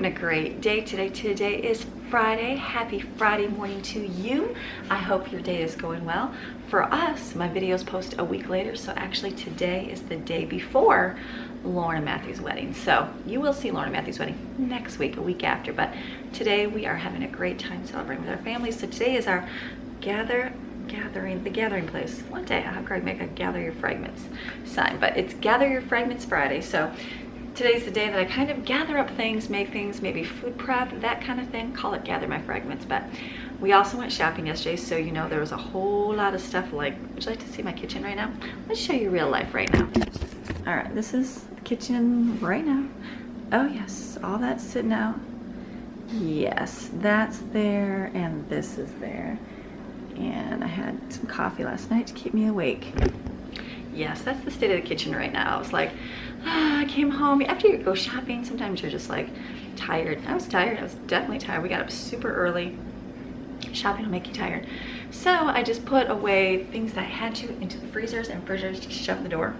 having a great day today. Today is Friday. Happy Friday morning to you. I hope your day is going well. For us, my videos post a week later, so actually today is the day before Lauren and Matthew's wedding. So you will see Lauren and Matthew's wedding next week, a week after, but today we are having a great time celebrating with our families. So today is our gathering place. One day I'll have Greg make a gather your fragments sign, but it's Gather Your Fragments Friday. So today's the day that I kind of gather up things, make things, maybe food prep, that kind of thing. Call it Gather My Fragments. But we also went shopping yesterday, so you know there was a whole lot of stuff. Like, would you like to see my kitchen right now? Let's show you real life right now. All right, this is the kitchen right now. Oh yes, all that's sitting out. Yes, that's there, and this is there. And I had some coffee last night to keep me awake. Yes, that's the state of the kitchen right now. I was like, I came home. After you go shopping, sometimes you're just like tired. I was tired. I was definitely tired. We got up super early. Shopping will make you tired. So I just put away things that I had to into the freezers and refrigerators to shut the door.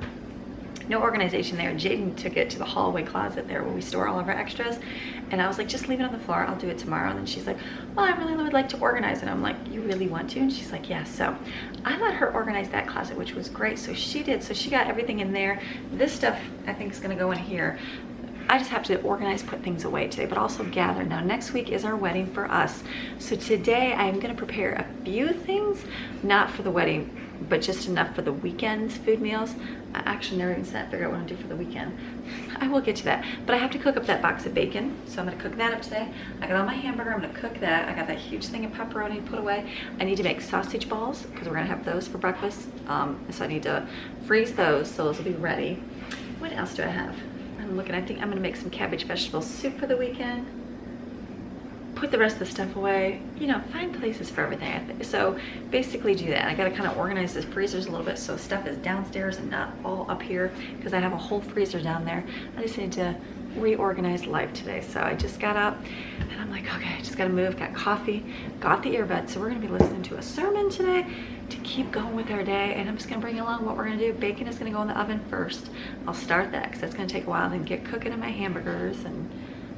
No organization there. Jaden took it to the hallway closet there where we store all of our extras. And I was like, just leave it on the floor. I'll do it tomorrow. And then she's like, well, I really would like to organize it. I'm like, you really want to? And she's like, yes. So I let her organize that closet, which was great. So she did. So she got everything in there. This stuff I think is going to go in here. I just have to organize, put things away today, but also gather. Now, next week is our wedding for us. So today I'm going to prepare a few things, not for the wedding, but just enough for the weekend's food meals. I actually never even sat to figure out what I'm doing for the weekend. I will get to that. But I have to cook up that box of bacon. So I'm gonna cook that up today. I got all my hamburger, I'm gonna cook that. I got that huge thing of pepperoni to put away. I need to make sausage balls because we're gonna have those for breakfast. So I need to freeze those, so those will be ready. What else do I have? I'm looking, I think I'm gonna make some cabbage vegetable soup for the weekend. Put the rest of the stuff away, you know, find places for everything. I think. So basically do that. I gotta kind of organize the freezers a little bit so stuff is downstairs and not all up here because I have a whole freezer down there. I just need to reorganize life today. So I just got up and I'm like, okay, I just gotta move, got coffee, got the earbuds. So we're gonna be listening to a sermon today to keep going with our day. And I'm just gonna bring along what we're gonna do. Bacon is gonna go in the oven first. I'll start that because that's gonna take a while, then get cooking in my hamburgers and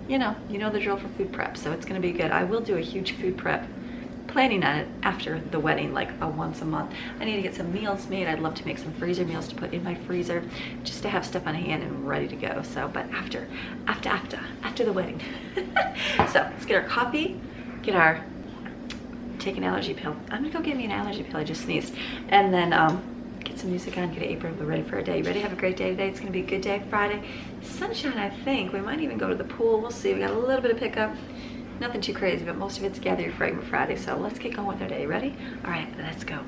you know the drill for food prep, so it's gonna be good. I will do a huge food prep, planning on it after the wedding, like once a month. I need to get some meals made. I'd love to make some freezer meals to put in my freezer just to have stuff on hand and ready to go. So, but after the wedding. So let's get our coffee, take an allergy pill. I'm gonna go get me an allergy pill. I just sneezed. And then get some music on, get an apron, we're ready for a day. You ready to have a great day today? It's gonna be a good day, Friday. Sunshine, I think. We might even go to the pool. We'll see. We got a little bit of pickup. Nothing too crazy, but most of it's Gather Your Fragment Friday. So let's get going with our day. Ready? All right, let's go.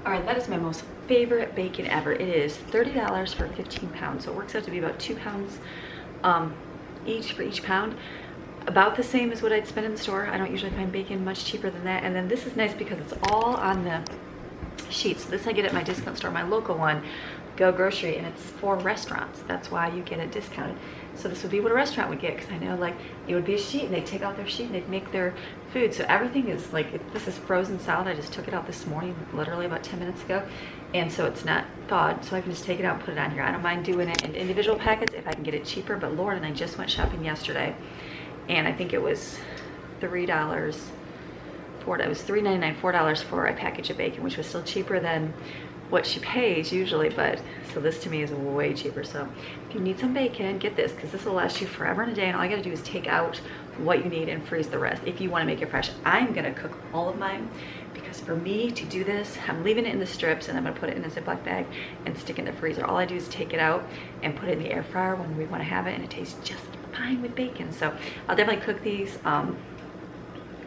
All right, that is my most favorite bacon ever. It is $30 for 15 pounds, so it works out to be about 2 pounds each for each pound. About the same as what I'd spend in the store. I don't usually find bacon much cheaper than that. And then this is nice because it's all on the sheets. This I get at my discount store, my local one, Go Grocery, and it's for restaurants. That's why you get it discounted. So this would be what a restaurant would get, because I know like it would be a sheet and they'd take out their sheet and they'd make their food. So everything is like, this is frozen salad. I just took it out this morning, literally about 10 minutes ago. And so it's not thawed, so I can just take it out and put it on here. I don't mind doing it in individual packets if I can get it cheaper, but Lauren and I just went shopping yesterday and I think it was $3, it was $3.99, $4 for a package of bacon, which was still cheaper than what she pays usually, but so this to me is way cheaper. So if you need some bacon, get this, because this will last you forever and a day, and all you gotta do is take out what you need and freeze the rest if you want to make it fresh. I'm gonna cook all of mine because for me to do this, I'm leaving it in the strips and I'm gonna put it in a Ziploc bag and stick it in the freezer. All I do is take it out and put it in the air fryer when we want to have it, and it tastes just fine with bacon. So I'll definitely cook these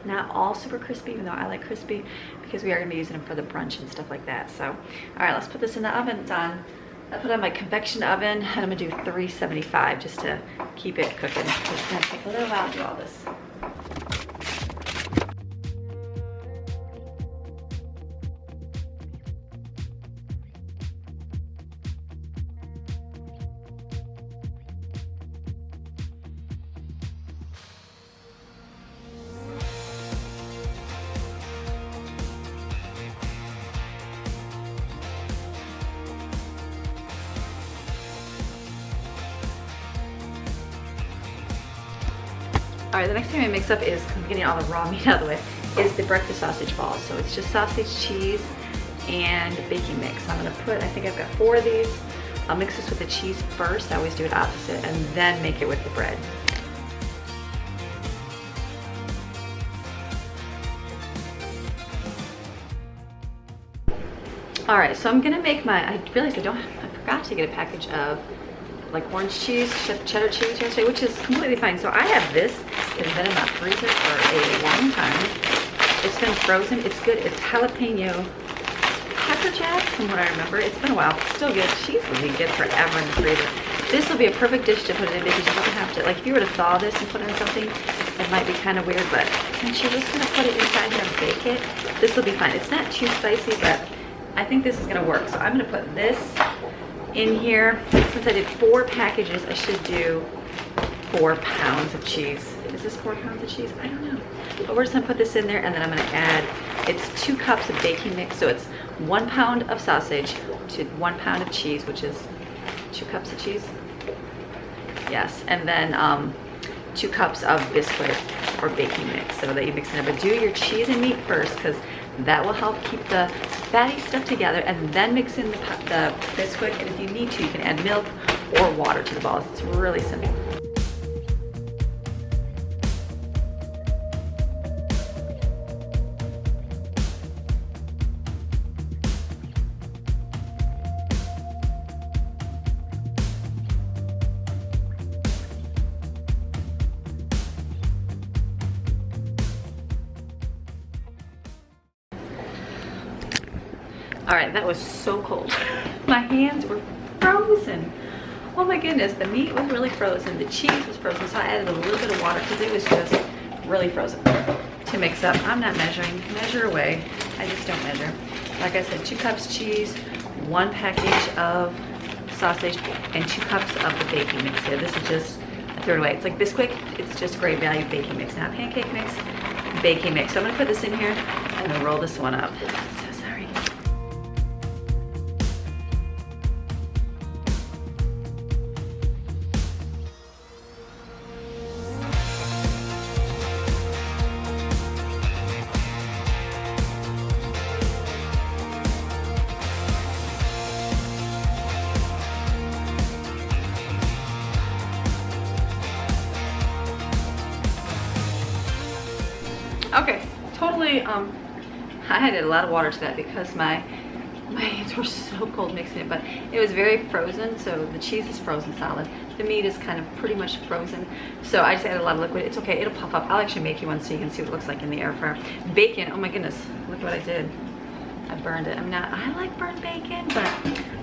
Not all super crispy, even though I like crispy, because we are gonna be using them for the brunch and stuff like that. So, all right, let's put this in the oven. It's on. I put it on my convection oven, and I'm gonna do 375 just to keep it cooking. It's gonna take a little while to do all this. All right, the next thing I mix up is, getting all the raw meat out of the way, is the breakfast sausage balls. So it's just sausage, cheese, and baking mix. I'm gonna put, I think I've got 4 of these. I'll mix this with the cheese first. I always do it opposite, and then make it with the bread. All right, so I'm gonna make I realized I forgot to get a package of like orange cheese, cheddar cheese yesterday, which is completely fine. So I have this. It's been in my freezer for a long time. It's been frozen. It's good. It's jalapeno pepper jack, from what I remember. It's been a while. It's still good. Cheese will be good forever in the freezer. This will be a perfect dish to put it in because you don't have to, like if you were to thaw this and put it in something, it might be kind of weird, but since you're just gonna put it inside here and bake it, this will be fine. It's not too spicy, but I think this is gonna work. So I'm gonna put this in here. Since I did 4 packages, I should do 4 pounds of cheese. Is this 4 pounds of cheese? I don't know. But we're just gonna put this in there, and then I'm gonna add, it's 2 cups of baking mix. So it's 1 pound of sausage to 1 pound of cheese, which is 2 cups of cheese. Yes, and then 2 cups of biscuit or baking mix, so that you mix it in. But do your cheese and meat first, because that will help keep the fatty stuff together, and then mix in the biscuit. And if you need to, you can add milk or water to the balls. It's really simple. All right, that was so cold. My hands were frozen. Oh my goodness, the meat was really frozen. The cheese was frozen, so I added a little bit of water because it was just really frozen to mix up. I'm not measuring, measure away. I just don't measure. Like I said, 2 cups cheese, 1 package of sausage, and 2 cups of the baking mix here. This is just, I threw it away. It's like Bisquick, it's just great value baking mix. Not pancake mix, baking mix. So I'm gonna put this in here and then roll this one up. So sorry. Okay, totally, I added a lot of water to that because my hands were so cold mixing it, but it was very frozen, so the cheese is frozen solid. The meat is kind of pretty much frozen, so I just added a lot of liquid. It's okay, it'll pop up. I'll actually make you one so you can see what it looks like in the air fryer. Bacon, oh my goodness, look what I did. I burned it. I like burnt bacon, but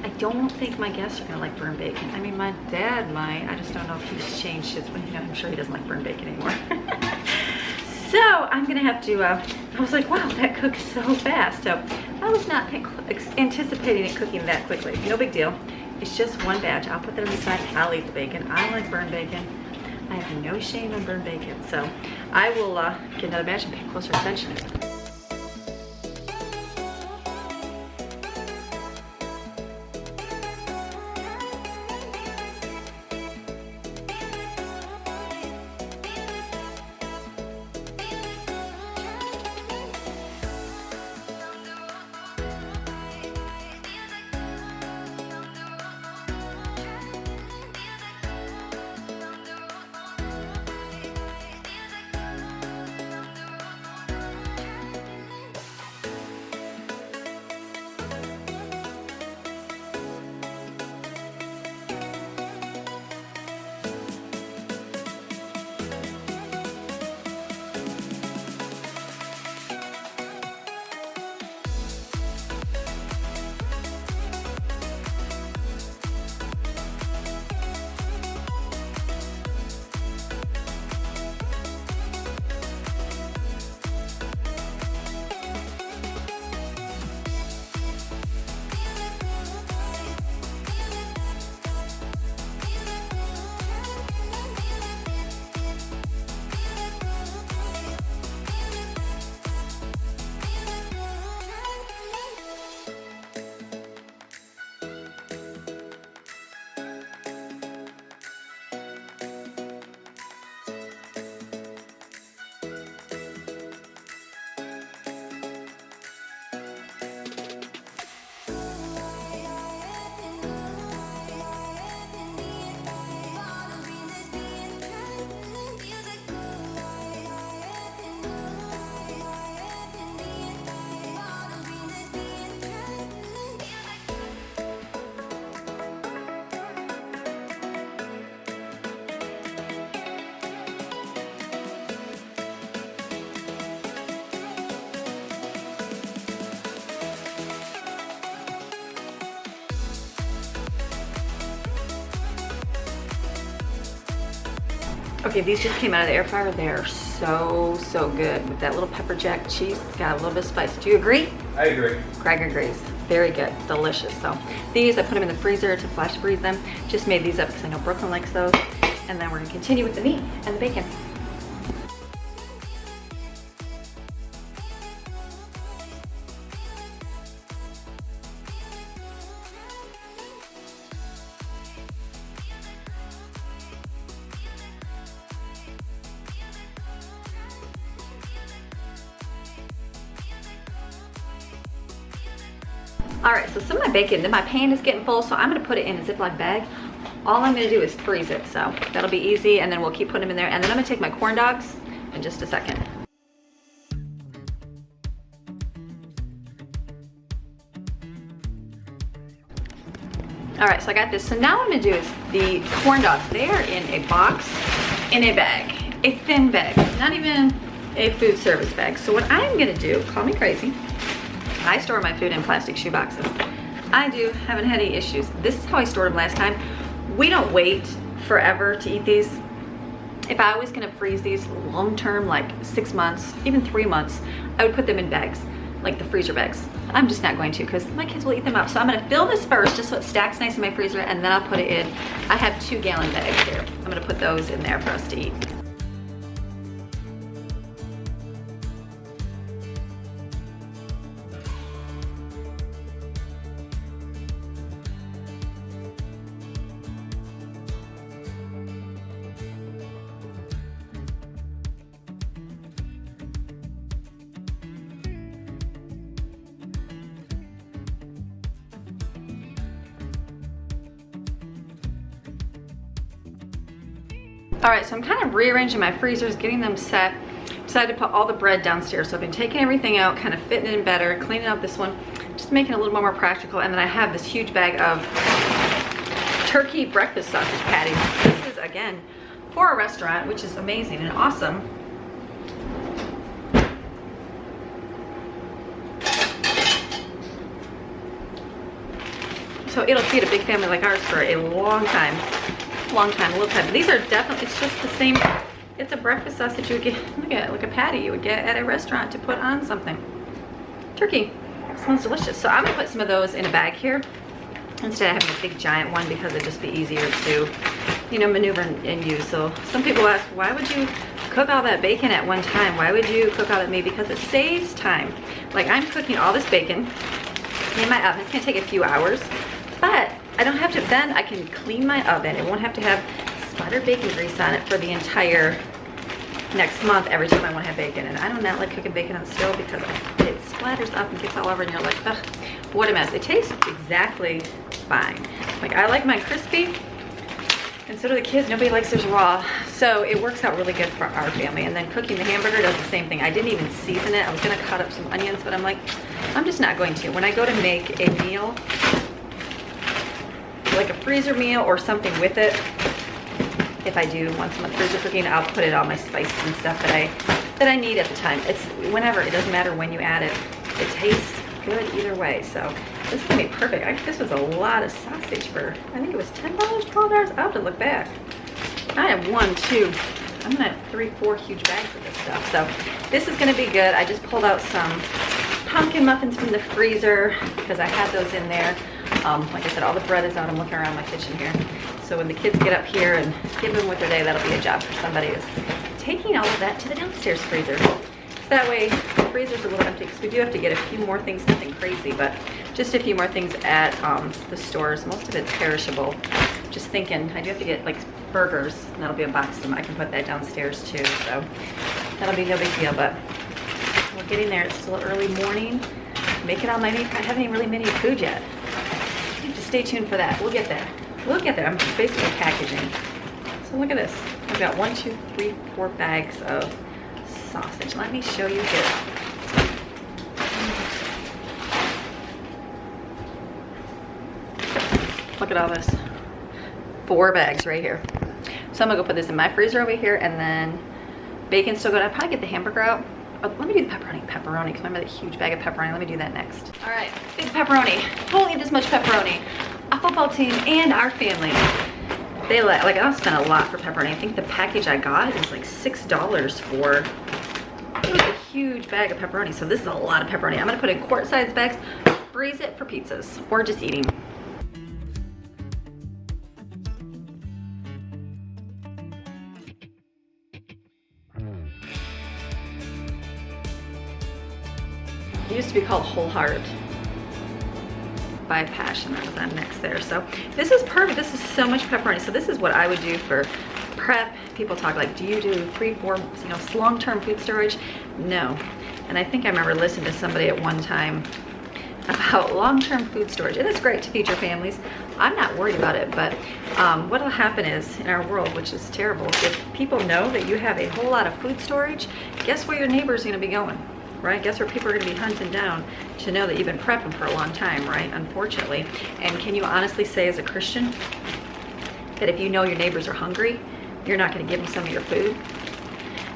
I don't think my guests are gonna like burnt bacon. I mean, my dad might. I just don't know if he's changed his, you know, I'm sure he doesn't like burnt bacon anymore. So I'm gonna have to, I was like, wow, that cooks so fast. So I was not anticipating it cooking that quickly. No big deal. It's just 1 batch. I'll put that on the side. I'll eat the bacon. I like burnt bacon. I have no shame on burnt bacon. So I will get another batch and pay closer attention. Okay, these just came out of the air fryer. They're so good with that little pepper jack cheese. It's got a little bit of spice. Do you agree? I agree. Greg agrees. Very good, delicious. So these, I put them in the freezer to flash freeze them. Just made these up because I know Brooklyn likes those. And then we're gonna continue with the meat and the bacon. All right, so some of my bacon, then my pan is getting full, so I'm gonna put it in a Ziploc bag. All I'm gonna do is freeze it, so that'll be easy, and then we'll keep putting them in there. And then I'm gonna take my corn dogs in just a second. All right, so I got this. So now what I'm gonna do is the corn dogs, they are in a box, in a bag, a thin bag, not even a food service bag. So what I'm gonna do, call me crazy, I store my food in plastic shoe boxes. I haven't had any issues. This is how I stored them last time. We don't wait forever to eat these. If I was gonna freeze these long term, like 6 months, even 3 months, I would put them in bags, like the freezer bags. I'm just not going to because my kids will eat them up. So I'm gonna fill this first just so it stacks nice in my freezer, and then I'll put it in. I have 2-gallon bags here. I'm gonna put those in there for us to eat. All right, so I'm kind of rearranging my freezers, getting them set. Decided to put all the bread downstairs. So I've been taking everything out, kind of fitting it in better, cleaning up this one, just making it a little more practical. And then I have this huge bag of turkey breakfast sausage patties. This is, again, for a restaurant, which is amazing and awesome. So it'll feed a big family like ours for a long time, a little time. These are definitely, it's just the same, it's a breakfast sausage you would get, look at it, like a patty you would get at a restaurant to put on something. Turkey, smells delicious. So I'm gonna put some of those in a bag here instead of having a big giant one because it'd just be easier to, you know, maneuver and use. So some people ask, why would you cook all that bacon at one time? Why would you cook all that meat? Because it saves time. Like I'm cooking all this bacon in my oven. It's gonna take a few hours, but I don't have to, then I can clean my oven. It won't have to have splattered bacon grease on it for the entire next month every time I want to have bacon. And I do not like cooking bacon on the stove because it splatters up and gets all over and you're like, ugh, what a mess. It tastes exactly fine. Like I like mine crispy and so do the kids. Nobody likes theirs raw. So it works out really good for our family. And then cooking the hamburger does the same thing. I didn't even season it. I was gonna cut up some onions, but I'm like, I'm just not going to. When I go to make a meal, like a freezer meal or something with it, if I do want some freezer cooking, I'll put it all my spices and stuff that I need at the time. It's whenever, it doesn't matter when you add it. It tastes good either way. So this is gonna be perfect. This was a lot of sausage for, I think it was $10, $12. I'll have to look back. I have 1, 2, I'm gonna have 3, 4 huge bags of this stuff. So this is gonna be good. I just pulled out some pumpkin muffins from the freezer because I had those in there. Like I said, all the bread is out. I'm looking around my kitchen here. So when the kids get up here and get them with their day, that'll be a job for somebody is taking all of that to the downstairs freezer. So that way the freezer's a little empty because we do have to get a few more things, nothing crazy, but just a few more things at the stores. Most of it's perishable. Just thinking, I do have to get like burgers, and that'll be a box of them. I can put that downstairs too, so that'll be no big deal, but we're getting there. It's still early morning. Making all my meat. I haven't even really made any food yet. Just stay tuned for that. We'll get there. We'll get there. I'm basically packaging. So look at this. I've got 1, 2, 3, 4 bags of sausage. Let me show you here. Look at all this. 4 bags right here. So I'm gonna go put this in my freezer over here, and then bacon's still good. I'll probably get the hamburger out. Oh, let me do the pepperoni, because remember that huge bag of pepperoni. Let me do that next. All right, big pepperoni. Don't eat this much pepperoni. A football team and our family They like I don't spend a lot for pepperoni. I think the package I got is like $6 for, it was a huge bag of pepperoni. So this is a lot of pepperoni. I'm gonna put in quart-sized bags, freeze it for pizzas or just eating. It used to be called Whole Heart by Passion. That was on next there. So this is perfect. This is so much pepperoni. So this is what I would do for prep. People talk like, do you do 3, 4, you know, long-term food storage? No. And I think I remember listening to somebody at one time about long-term food storage. It is great to feed your families. I'm not worried about it, but what will happen is in our world, which is terrible, if people know that you have a whole lot of food storage, guess where your neighbor's going to be going? Right? Guess where people are going to be hunting down to know that you've been prepping for a long time, right? Unfortunately. And can you honestly say as a Christian that if you know your neighbors are hungry, you're not going to give them some of your food?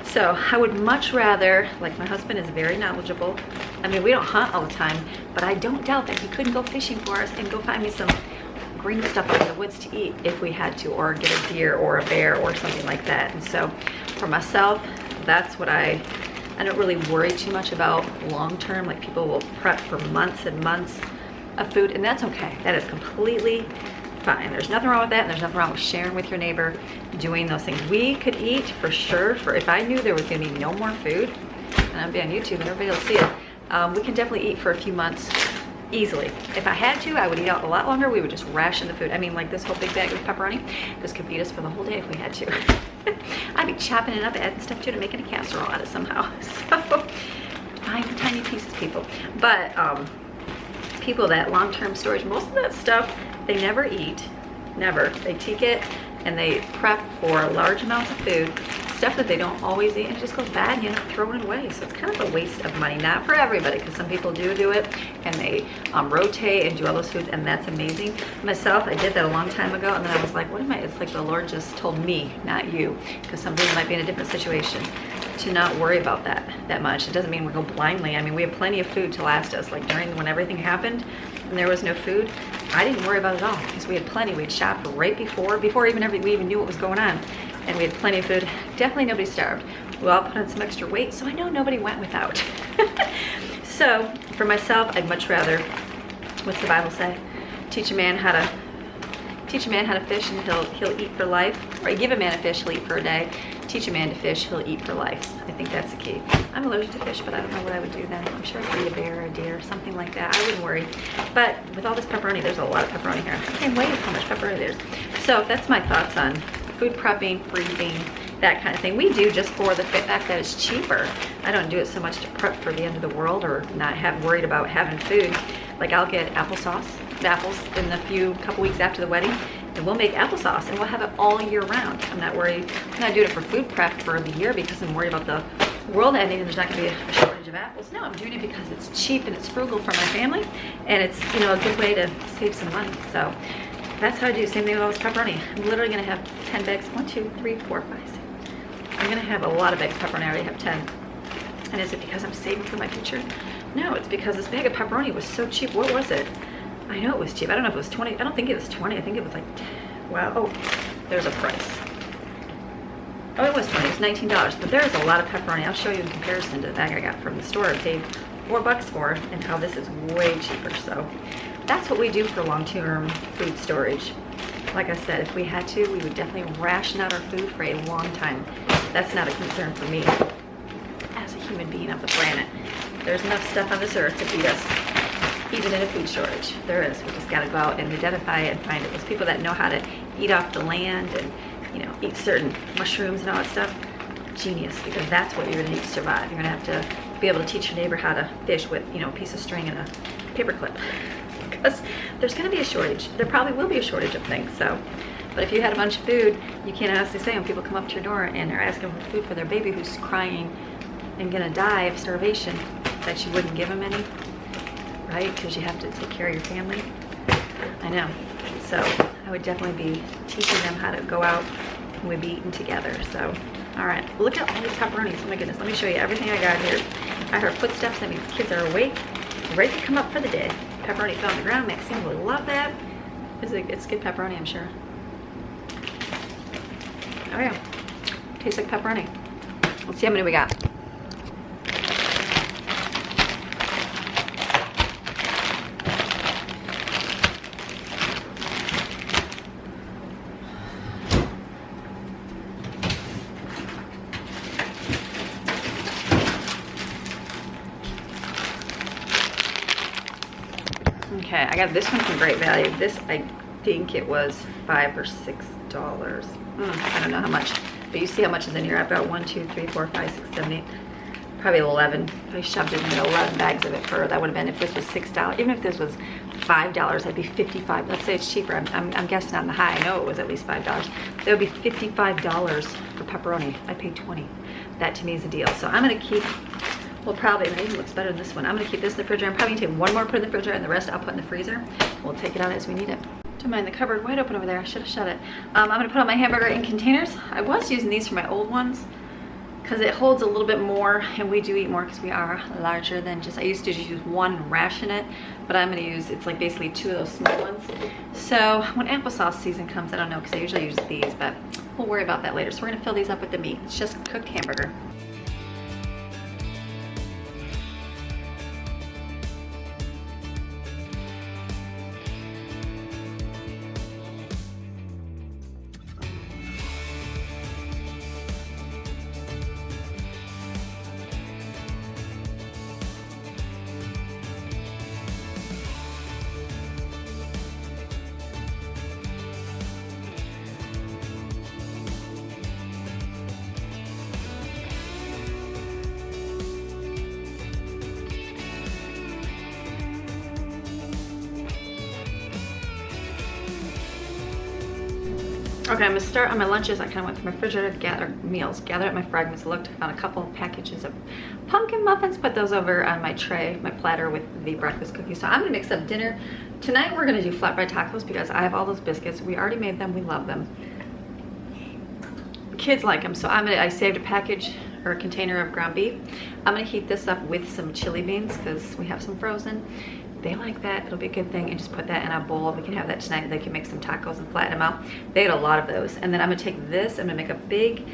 So I would much rather, like my husband is very knowledgeable. I mean, we don't hunt all the time, but I don't doubt that he couldn't go fishing for us and go find me some green stuff out in the woods to eat if we had to, or get a deer or a bear or something like that. And so for myself, that's what I don't really worry too much about long-term. Like people will prep for months and months of food, and that's okay. That is completely fine. There's nothing wrong with that, and there's nothing wrong with sharing with your neighbor, doing those things. We could eat for sure, for if I knew there was gonna be no more food, and I'd be on YouTube and everybody will see it, we can definitely eat for a few months easily. If I had to, I would eat out a lot longer. We would just ration the food. I mean, like this whole big bag of pepperoni, this could feed us for the whole day if we had to. I'd be chopping it up, adding stuff to it, and making a casserole out of it somehow. So, tiny pieces, people. But people that long-term storage, most of that stuff, they never eat, never. They take it and they prep for large amounts of food, stuff that they don't always eat, and it just goes bad, you know, throwing it away. So it's kind of a waste of money. Not for everybody, because some people do it, and they rotate and do all those foods, and that's amazing. Myself, I did that a long time ago, and then I was like, what am I, it's like the Lord just told me, not you, because some people might be in a different situation, to not worry about that much. It doesn't mean we go blindly. I mean, we have plenty of food to last us. Like when everything happened and there was no food, I didn't worry about it at all, because we had plenty. We had shopped right before we even knew what was going on, and we had plenty of food. Definitely nobody starved. We all put on some extra weight, so I know nobody went without. So for myself, I'd much rather, what's the Bible say? Teach a man how to fish, and he'll eat for life. Or give a man a fish, he'll eat for a day. Teach a man to fish, he'll eat for life. I think that's the key. I'm allergic to fish, but I don't know what I would do then. I'm sure I could eat a bear or a deer, something like that. I wouldn't worry. But with all this pepperoni, there's a lot of pepperoni here. I can't wait how much pepperoni there's. So that's my thoughts on food prepping, freezing, that kind of thing. We do just for the fact that it's cheaper. I don't do it so much to prep for the end of the world or not worried about having food. Like I'll get applesauce, apples in the couple weeks after the wedding, and we'll make applesauce and we'll have it all year round. I'm not worried. I'm not doing it for food prep for the year because I'm worried about the world ending and there's not going to be a shortage of apples. No, I'm doing it because it's cheap and it's frugal for my family, and it's, you know, a good way to save some money. So that's how I do. Same thing with all this pepperoni. I'm literally going to have 10 bags. 1, 2, 3, 4, 5, 6. I'm going to have a lot of bags of pepperoni. I already have 10. And is it because I'm saving for my future? No, it's because this bag of pepperoni was so cheap. What was it? I know it was cheap. I don't know if it was 20. I don't think it was 20. I think it was like, wow. Oh, there's a price. Oh, it was 20. It's $19. But there's a lot of pepperoni. I'll show you in comparison to the bag I got from the store. I paid $4 for, and how this is way cheaper. So that's what we do for long-term food storage. Like I said, if we had to, we would definitely ration out our food for a long time. That's not a concern for me as a human being of the planet. There's enough stuff on this earth to feed us, even in a food shortage. There is. We just got to go out and identify it and find it. Those people that know how to eat off the land and, you know, eat certain mushrooms and all that stuff, genius, because that's what you're going to need to survive. You're going to have to be able to teach your neighbor how to fish with, you know, a piece of string and a paper clip. Because there's going to be a shortage. There probably will be a shortage of things. So, but if you had a bunch of food, you can't honestly say when people come up to your door and they're asking for food for their baby who's crying and going to die of starvation, that you wouldn't give them any, right? Because you have to take care of your family. I know. So I would definitely be teaching them how to go out and we'd be eating together. So, all right, look at all these pepperonis. Oh my goodness, let me show you everything I got here. I heard footsteps. That means kids are awake, ready to come up for the day. Pepperoni fell on the ground. Maxine will love that. It's good pepperoni, I'm sure. Oh yeah, tastes like pepperoni. Let's see how many we got. Okay, I got this one from Great Value. This, I think it was $5 or $6. I don't know how much, but you see how much is in here. I've got 1, 2, 3, 4, 5, 6, 7, 8, probably 11. I shoved it in 11 bags of it for, that would have been, if this was $6, even if this was $5, that'd be 55. Let's say it's cheaper. I'm guessing on the high. I know it was at least $5. That would be $55 for pepperoni. I paid 20. That to me is a deal. So I'm gonna keep, well, probably, it even looks better than this one. I'm gonna keep this in the refrigerator. I'm probably gonna take one more, put it in the refrigerator, and the rest I'll put in the freezer. We'll take it out as we need it. Don't mind the cupboard wide open over there. I should have shut it. I'm gonna put all my hamburger in containers. I was using these for my old ones because it holds a little bit more, and we do eat more because we are larger than just, I used to just use one and ration it, but I'm gonna use, it's like basically 2 of those small ones. So when applesauce season comes, I don't know, because I usually use these, but we'll worry about that later. So we're gonna fill these up with the meat. It's just cooked hamburger. Okay, I'm gonna start on my lunches. I kind of went through my refrigerator, gathered meals, gathered at my Fragments, looked, found a couple of packages of pumpkin muffins, put those over on my tray, my platter with the breakfast cookies. So I'm gonna mix up dinner. Tonight we're gonna do flatbread tacos because I have all those biscuits. We already made them, we love them. Kids like them, so I saved a package or a container of ground beef. I'm gonna heat this up with some chili beans because we have some frozen. They like that, it'll be a good thing, and just put that in a bowl. We can have that tonight. They can make some tacos and flatten them out. They had a lot of those. And then I'm gonna take this, I'm gonna make a big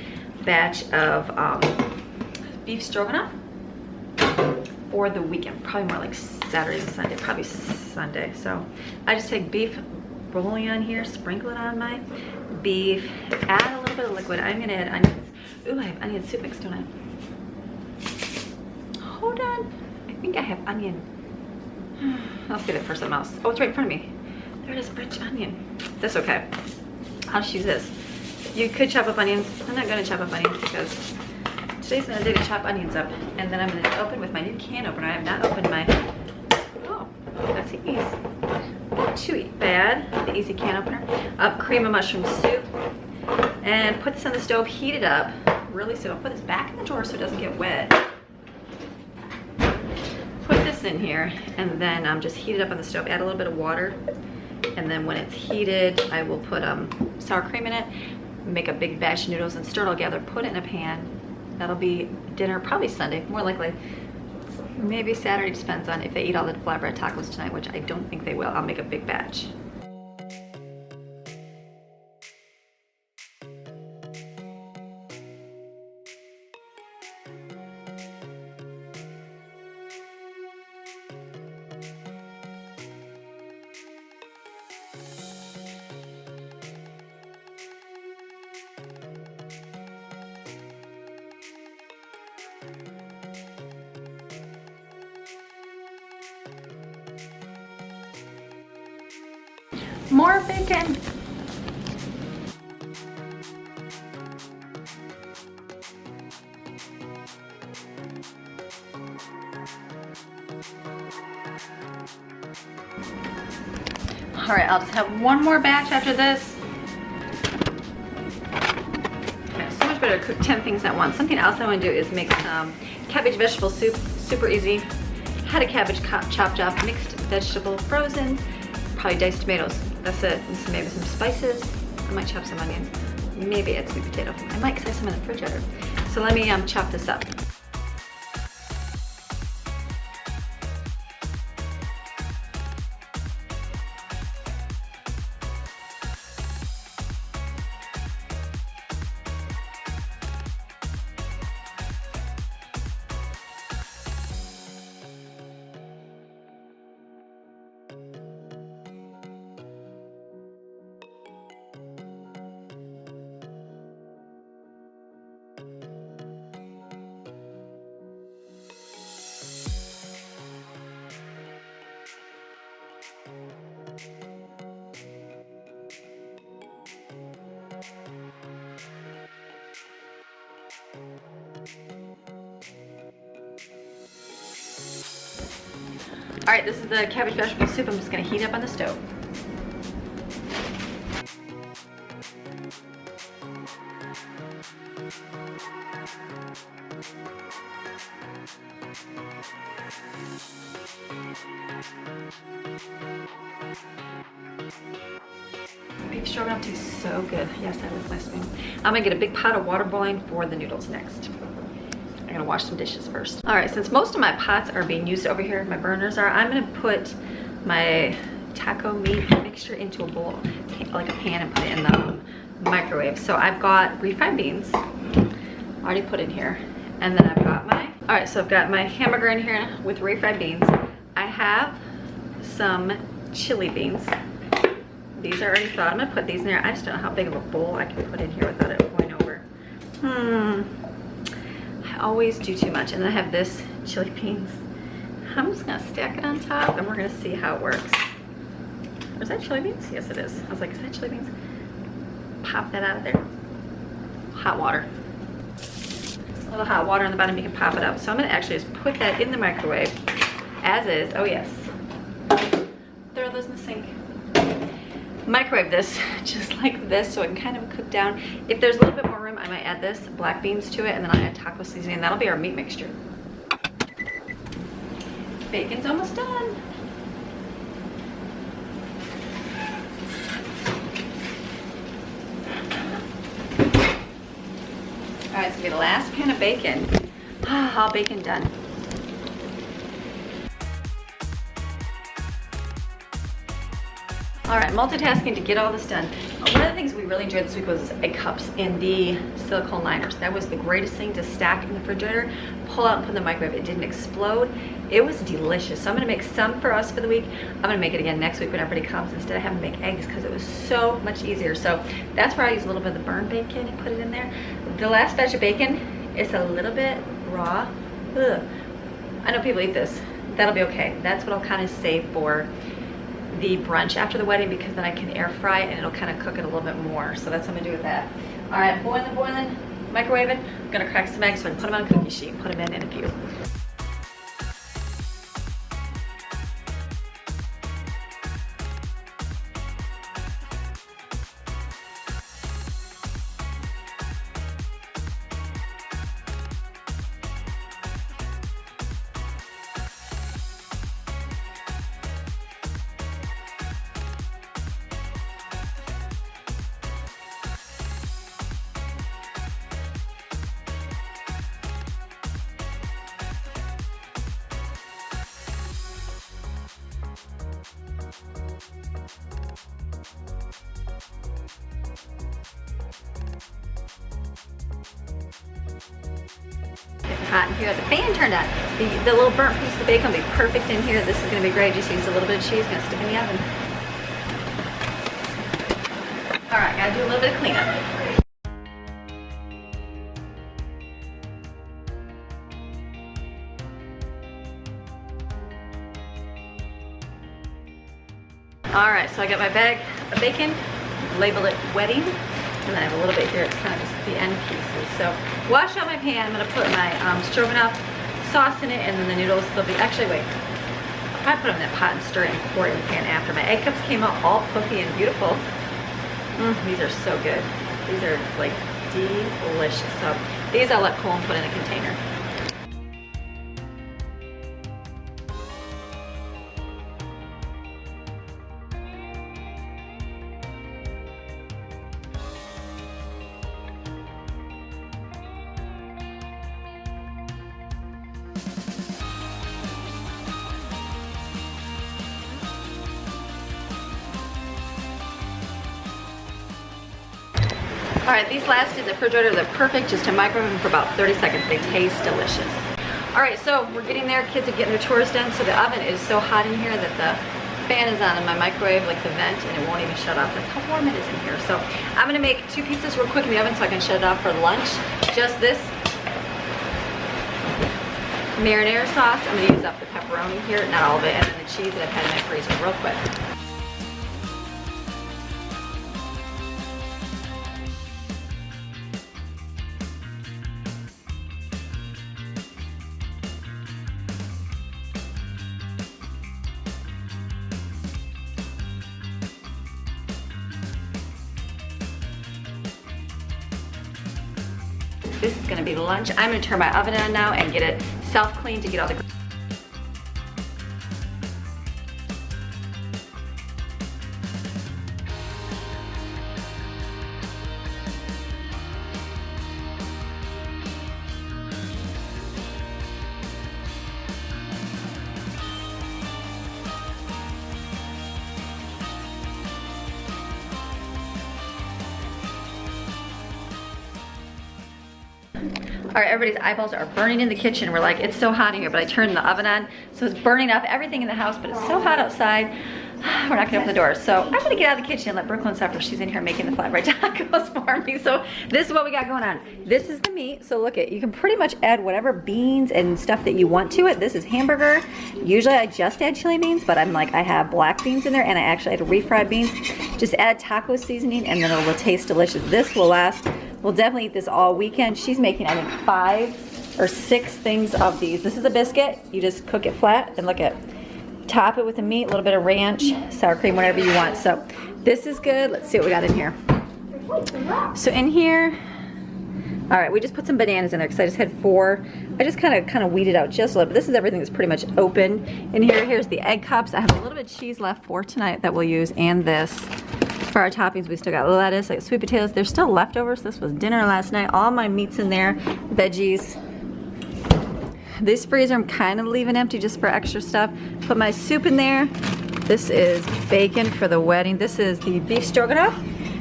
batch of beef stroganoff for the weekend. Probably more like Saturday and Sunday, probably Sunday. So I just take beef bouillon here, sprinkle it on my beef, add a little bit of liquid. I'm gonna add onions. Ooh, I have onion soup mix, don't I? Hold on, I think I have onion. I'll save it for something else. Oh, it's right in front of me. There it is, French onion. That's okay. I'll just use this. You could chop up onions. I'm not gonna chop up onions because today's not a day to chop onions up. And then I'm gonna open with my new can opener. I have not opened my, oh, that's easy. Not too bad, the easy can opener. Cream of mushroom soup. And put this on the stove, heat it up really slow. I'll put this back in the drawer so it doesn't get wet. Put this in here and then just heat it up on the stove. Add a little bit of water, and then when it's heated, I will put sour cream in it. Make a big batch of noodles and stir it all together. Put it in a pan. That'll be dinner, probably Sunday, more likely. Maybe Saturday, depends on if they eat all the flatbread tacos tonight, which I don't think they will. I'll make a big batch. More bacon. All right, I'll just have one more batch after this. Okay, so much better to cook 10 things at once. Something else I want to do is make some cabbage vegetable soup. Super easy. Had a cabbage chopped up, mixed vegetable, frozen, probably diced tomatoes. That's it. And maybe some spices. I might chop some onions. Maybe add sweet potato. I might because I have some in the refrigerator. So let me chop this up. All right, this is the cabbage vegetable soup. I'm just gonna heat up on the stove. Beef stroganoff tastes so good. Yes, I love my spoon. I'm gonna get a big pot of water boiling for the noodles next. I'm gonna wash some dishes first. All right, since most of my pots are being used over here, my burners are, I'm gonna put my taco meat mixture into a bowl, like a pan, and put it in the microwave. So I've got refried beans, already put in here. And then I've got my, all right, so I've got my hamburger in here with refried beans. I have some chili beans. These are already thawed. I'm gonna put these in there. I just don't know how big of a bowl I can put in here without it going over. I always do too much. And then I have this chili beans. I'm just gonna stack it on top and we're gonna see how it works. Is that chili beans? Yes, it is. I was like, is that chili beans? Pop that out of there. Hot water. A little hot water on the bottom, you can pop it up. So I'm gonna actually just put that in the microwave as is. Oh yes. Throw those in the sink. Microwave this just like this so it can kind of cook down. If there's a little bit more room, I might add this black beans to it, and then I'll add taco seasoning. That'll be our meat mixture. Bacon's almost done. All right, so we have the last pan of bacon. All bacon done. All right, multitasking to get all this done. One of the things we really enjoyed this week was egg cups in the silicone liners. That was the greatest thing to stack in the refrigerator, pull out and put in the microwave. It didn't explode. It was delicious. So I'm gonna make some for us for the week. I'm gonna make it again next week when everybody comes instead of having to make eggs because it was so much easier. So that's where I use a little bit of the burnt bacon and put it in there. The last batch of bacon is a little bit raw. Ugh. I know people eat this. That'll be okay. That's what I'll kind of save for the brunch after the wedding, because then I can air fry it and it'll kind of cook it a little bit more. So that's what I'm gonna do with that. All right, boiling, microwave it. I'm gonna crack some eggs so I can put them on a cookie sheet and put them in a few. Hot in here. The fan turned on. The little burnt piece of bacon will be perfect in here. This is going to be great. Just use a little bit of cheese. Going to stick in the oven. All right, got to do a little bit of cleanup. All right, so I got my bag of bacon, label it wedding. And then I have a little bit here, it's kind of just the end pieces. So wash out my pan, I'm gonna put my stroganoff sauce in it, and then the noodles, they'll be, actually wait, I put them in that pot and stir it and pour it in the pan after. My egg cups came out all puffy and beautiful. These are so good. These are like delicious. So these I'll let cool and put in a container. All right, these last in the refrigerator, they're perfect just to microwave them for about 30 seconds. They taste delicious. All right, so we're getting there. Kids are getting their chores done. So the oven is so hot in here that the fan is on in my microwave, like the vent, and it won't even shut off. That's how warm it is in here. So I'm gonna make 2 pizzas real quick in the oven so I can shut it off for lunch. Just this marinara sauce. I'm gonna use up the pepperoni here, not all of it, and then the cheese that I've had in my freezer real quick. This is gonna be lunch. I'm gonna turn my oven on now and get it self-cleaned to get all the All right, everybody's eyeballs are burning in the kitchen. We're like, it's so hot in here, but I turned the oven on, so it's burning up everything in the house, but it's so hot outside. We're not gonna open the door. So I'm gonna get out of the kitchen and let Brooklyn suffer. She's in here making the flatbread tacos for me. So this is what we got going on. This is the meat. So look at, you can pretty much add whatever beans and stuff that you want to it. This is hamburger. Usually I just add chili beans, but I'm like, I have black beans in there and I actually add refried beans. Just add taco seasoning and then it will taste delicious. This will last. We'll definitely eat this all weekend. She's making, I think, 5 or 6 things of these. This is a biscuit. You just cook it flat and look at, top it with the meat, a little bit of ranch, sour cream, whatever you want. So this is good. Let's see what we got in here. So in here, all right, we just put some bananas in there because I just had 4. I just kind of weeded out just a little bit. This is everything that's pretty much open. In here, here's the egg cups. I have a little bit of cheese left for tonight that we'll use, and this. For our toppings, we still got lettuce, like sweet potatoes. There's still leftovers. This was dinner last night. All my meat's in there, veggies. This freezer I'm kind of leaving empty just for extra stuff. Put my soup in there. This is bacon for the wedding. This is the beef stroganoff.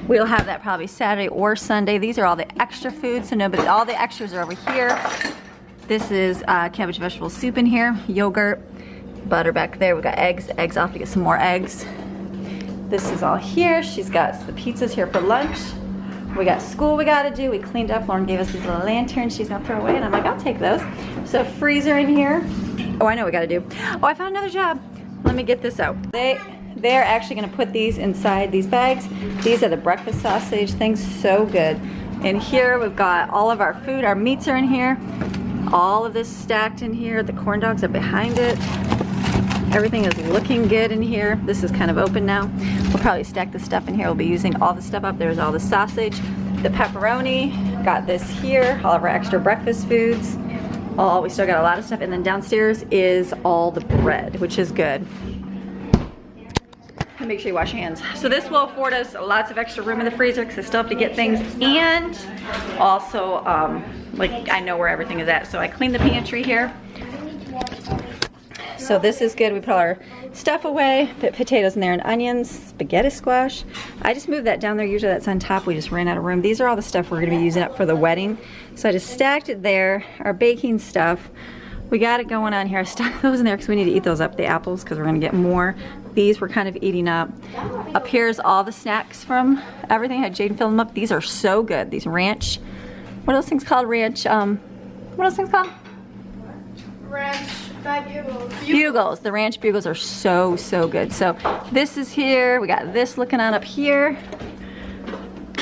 We'll have that probably Saturday or Sunday. These are all the extra foods, so nobody, all the extras are over here. This is cabbage vegetable soup in here, yogurt, butter back there. We got eggs. Eggs, I'll have to get some more eggs. This is all here. She's got the pizzas here for lunch. We got school we gotta do. We cleaned up. Lauren gave us these little lanterns she's gonna throw away, and I'm like, I'll take those. So freezer in here. Oh, I know what we gotta do. Oh, I found another job. Let me get this out. They're actually gonna put these inside these bags. These are the breakfast sausage things, so good. In here, we've got all of our food. Our meats are in here. All of this stacked in here. The corn dogs are behind it. Everything is looking good in here. This is kind of open now. We'll probably stack the stuff in here. We'll be using all the stuff up. There's all the sausage, the pepperoni, got this here, all of our extra breakfast foods. Oh, we still got a lot of stuff. And then downstairs is all the bread, which is good. And make sure you wash your hands. So this will afford us lots of extra room in the freezer because I still have to get things. And also, like, I know where everything is at. So I cleaned the pantry here. So this is good. We put all our stuff away, put potatoes in there and onions, spaghetti squash. I just moved that down there. Usually that's on top. We just ran out of room. These are all the stuff we're gonna be using up for the wedding. So I just stacked it there. Our baking stuff, we got it going on here. I stuck those in there because we need to eat those up, the apples, because we're gonna get more. These we're kind of eating up. Up here's all the snacks from everything. I had Jaden fill them up. These are so good. These ranch, what are those things called? Ranch, what are those things called? Ranch. Bugles. The ranch bugles are so, so good. So this is here. We got this looking on up here.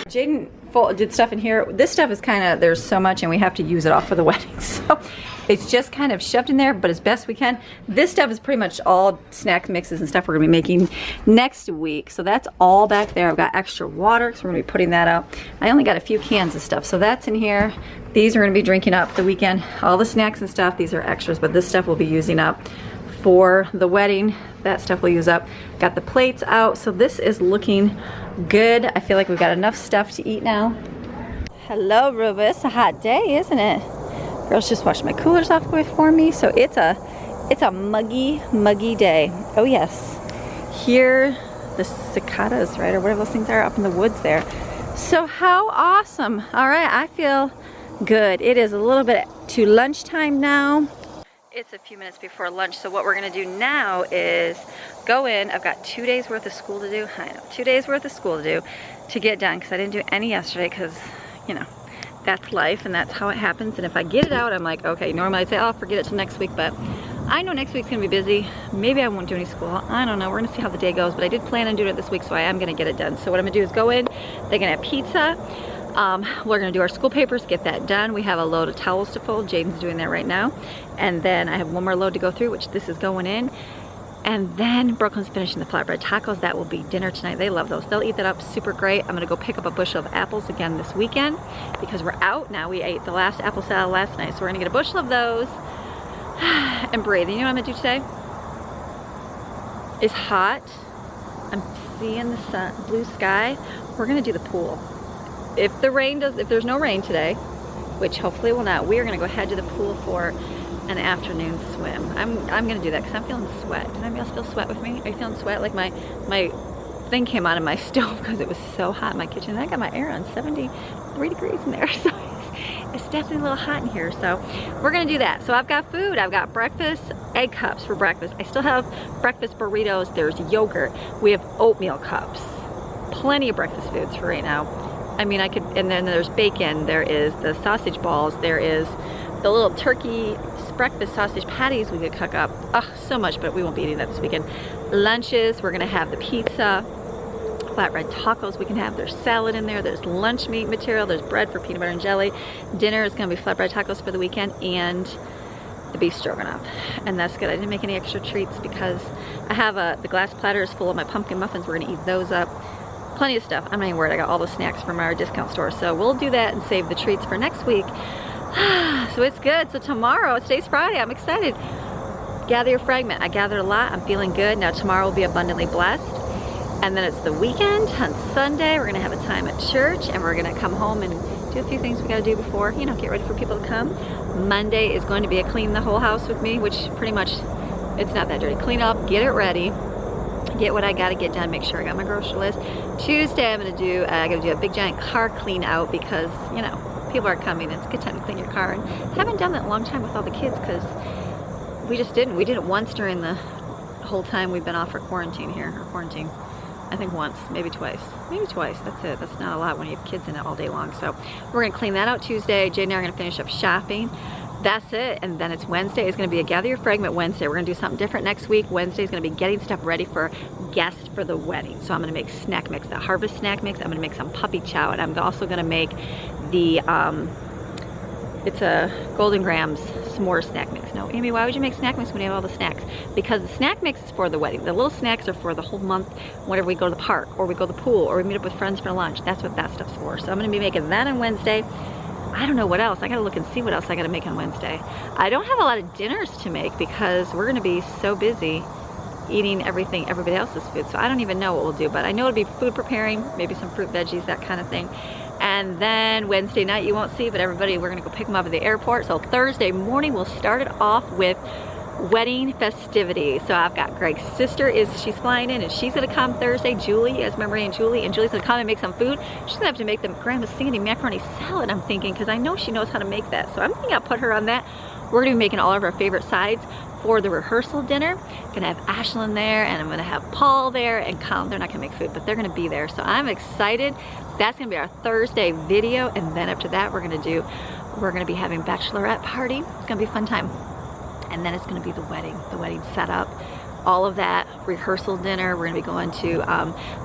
Jaden did stuff in here. This stuff is kind of, there's so much and we have to use it all for the wedding. So it's just kind of shoved in there, but as best we can. This stuff is pretty much all snack mixes and stuff we're gonna be making next week. So that's all back there. I've got extra water, so we're gonna be putting that out. I only got a few cans of stuff, so that's in here. These are gonna be drinking up the weekend. All the snacks and stuff, these are extras, but this stuff we'll be using up for the wedding. That stuff we'll use up. Got the plates out, so this is looking good. I feel like we've got enough stuff to eat now. Hello, Ruba. It's a hot day, isn't it? Girls just washed my coolers off for me, so it's a muggy day. Oh yes. Here, the cicadas, right, or whatever those things are up in the woods there. So how awesome. All right, I feel good. It is a little bit to lunchtime now. It's a few minutes before lunch, so what we're gonna do now is go in. I've got 2 days worth of school to do. I know, 2 days worth of school to do to get done, because I didn't do any yesterday because, you know, that's life and that's how it happens. And if I get it out, I'm like, okay, normally I'd say, oh, forget it till next week, but I know next week's gonna be busy. Maybe I won't do any school. I don't know, we're gonna see how the day goes, but I did plan on doing it this week, so I am gonna get it done. So what I'm gonna do is go in, they're gonna have pizza. We're gonna do our school papers, get that done. We have a load of towels to fold. Jaden's doing that right now. And then I have one more load to go through, which this is going in. And then Brooklyn's finishing the flatbread tacos. That will be dinner tonight. They love those. They'll eat that up super great. I'm gonna go pick up a bushel of apples again this weekend because we're out now. We ate the last apple salad last night, so we're gonna get a bushel of those and breathe. You know what I'm gonna do today? It's hot. I'm seeing the sun, blue sky. We're gonna do the pool. If there's no rain today, which hopefully will not, we are gonna go head to the pool for an afternoon swim. I'm gonna do that because I'm feeling sweat. Did anybody else feel sweat with me? Are you feeling sweat? Like my thing came out of my stove because it was so hot in my kitchen. And I got my air on 73 degrees in there, so it's definitely a little hot in here. So we're gonna do that. So I've got food. I've got breakfast, egg cups for breakfast. I still have breakfast burritos. There's yogurt. We have oatmeal cups. Plenty of breakfast foods for right now. I mean, I could, and then there's bacon. There is the sausage balls. There is the little turkey breakfast sausage patties we could cook up. Oh, so much, but we won't be eating that this weekend. Lunches, we're gonna have the pizza, flatbread tacos we can have. There's salad in there, there's lunch meat material, there's bread for peanut butter and jelly. Dinner is gonna be flatbread tacos for the weekend and the beef stroganoff. And that's good. I didn't make any extra treats because I have the glass platter is full of my pumpkin muffins. We're gonna eat those up. Plenty of stuff. I'm not even worried. I got all the snacks from our discount store. So we'll do that and save the treats for next week. So it's good. So tomorrow, today's Friday, I'm excited. Gather your fragment. I gathered a lot. I'm feeling good. Now tomorrow will be abundantly blessed. And then it's the weekend. On Sunday, we're going to have a time at church and we're going to come home and do a few things we got to do before, you know, get ready for people to come. Monday is going to be a clean the whole house with me, which pretty much, it's not that dirty. Clean up, get it ready, get what I got to get done, make sure I got my grocery list. Tuesday, I'm going to do a big giant car clean out because, you know, people are coming. It's a good time to clean your car. And I haven't done that in a long time with all the kids because we just didn't. We did it once during the whole time we've been off for quarantine here, or quarantine. I think once, maybe twice. Maybe twice, that's it. That's not a lot when you have kids in it all day long. So we're gonna clean that out Tuesday. Jade and I are gonna finish up shopping. That's it, and then it's Wednesday. It's gonna be a Gather Your Fragment Wednesday. We're gonna do something different next week. Wednesday is gonna be getting stuff ready for guests for the wedding. So I'm gonna make snack mix, the harvest snack mix. I'm gonna make some puppy chow, and I'm also gonna make the, it's a Golden Grams s'more snack mix. No, Amy, why would you make snack mix when you have all the snacks? Because the snack mix is for the wedding. The little snacks are for the whole month whenever we go to the park, or we go to the pool, or we meet up with friends for lunch. That's what that stuff's for. So I'm gonna be making that on Wednesday. I don't know what else. I gotta look and see what else I gotta make on Wednesday. I don't have a lot of dinners to make because we're gonna be so busy eating everything, everybody else's food. So I don't even know what we'll do, but I know it'll be food preparing, maybe some fruit, veggies, that kind of thing. And then Wednesday night you won't see, but everybody, we're gonna go pick them up at the airport. So Thursday morning we'll start it off with wedding festivities. So I've got Greg's sister, she's flying in and she's gonna come Thursday. Julie, as Marie and Julie's gonna come and make some food. She's gonna have to make them grandma's singing macaroni salad, I'm thinking, because I know she knows how to make that. So I'm thinking I'll put her on that. We're gonna be making all of our favorite sides for the rehearsal dinner. Gonna have Ashlyn there, and I'm gonna have Paul there, and Colin. They're not gonna make food, but they're gonna be there. So I'm excited. That's gonna be our Thursday video, and then after that we're gonna be having bachelorette party. It's gonna be a fun time. And then it's gonna be the wedding setup, all of that, rehearsal dinner. We're gonna be going to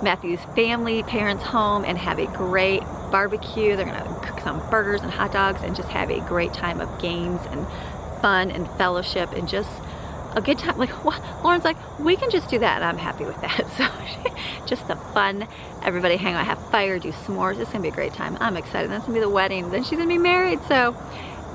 Matthew's parents' home and have a great barbecue. They're gonna cook some burgers and hot dogs and just have a great time of games and fun and fellowship and just a good time. Like, what? Lauren's like, we can just do that, and I'm happy with that. So just the fun, everybody hang out, have fire, do s'mores. It's gonna be a great time. I'm excited. That's gonna be the wedding. Then she's gonna be married, so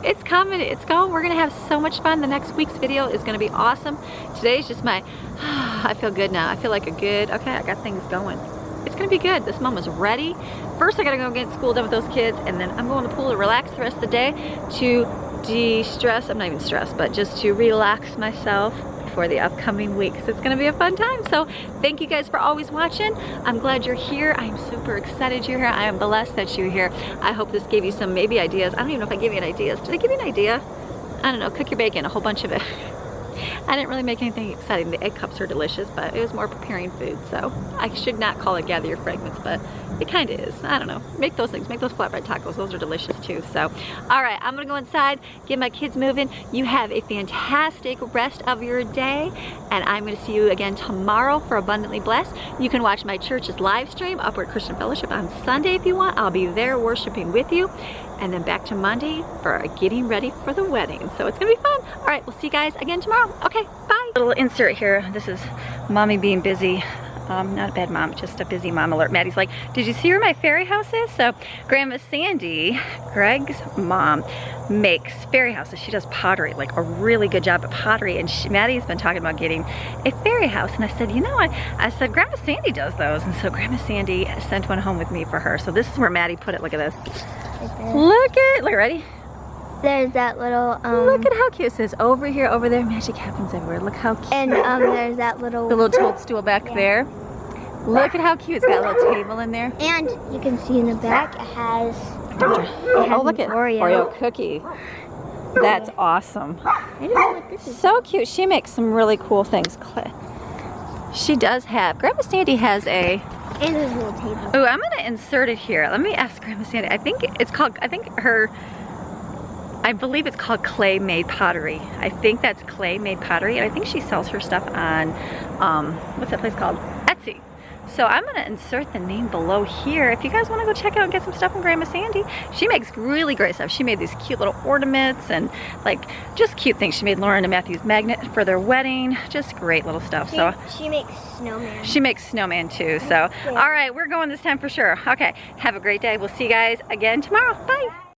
it's coming, it's going. We're gonna have so much fun. The next week's video is gonna be awesome. Today's just my, I feel good now. I feel like okay, I got things going. It's gonna be good. This mom was ready. First I gotta go get school done with those kids, and then I'm going to the pool to relax the rest of the day, to de-stress. I'm not even stressed, but just to relax myself for the upcoming weeks. It's gonna be a fun time. So thank you guys for always watching. I'm glad you're here. I'm super excited you're here. I am blessed that you're here. I hope this gave you some maybe ideas. I don't even know if I gave you any ideas. Did I give you an idea? I don't know. Cook your bacon, a whole bunch of it. I didn't really make anything exciting. The egg cups are delicious, but it was more preparing food. So I should not call it Gather Your Fragments, but it kind of is. I don't know. Make those things. Make those flatbread tacos. Those are delicious too. So, all right, I'm going to go inside, get my kids moving. You have a fantastic rest of your day, and I'm going to see you again tomorrow for Abundantly Blessed. You can watch my church's live stream, Upward Christian Fellowship, on Sunday if you want. I'll be there worshiping with you. And then back to Monday for getting ready for the wedding. So it's going to be fun. All right, we'll see you guys again tomorrow. Okay, bye. Little insert here. This is mommy being busy. Not a bad mom, just a busy mom alert. Maddie's like, did you see where my fairy house is? So Grandma Sandy, Greg's mom, makes fairy houses. She does pottery, like a really good job at pottery. And Maddie's been talking about getting a fairy house. And I said, you know what? I said, Grandma Sandy does those. And so Grandma Sandy sent one home with me for her. So this is where Maddie put it. Look at this. Look, ready? There's that little look at how cute it says over here, over there, magic happens everywhere. Look how cute. and there's that little the little toadstool back there. Look at how cute. It's got a little table in there. and you can see in the back it has Oh, look at Oreo. Oreo cookie. That's awesome. I don't know what this is. So cute. She makes some really cool things. She does have, Grandma Sandy has a, And there's a little table. oh, I'm gonna insert it here. Let me ask Grandma Sandy. I think it's called, I believe it's called clay made pottery. I think that's clay made pottery, and I think she sells her stuff on, what's that place called? Etsy. So I'm gonna insert the name below here. If you guys wanna go check out and get some stuff from Grandma Sandy, she makes really great stuff. She made these cute little ornaments and like just cute things. She made Lauren and Matthew's magnet for their wedding. Just great little stuff. So She makes snowman. she makes snowman too. So all right, we're going this time for sure. Okay, have a great day. We'll see you guys again tomorrow. Bye.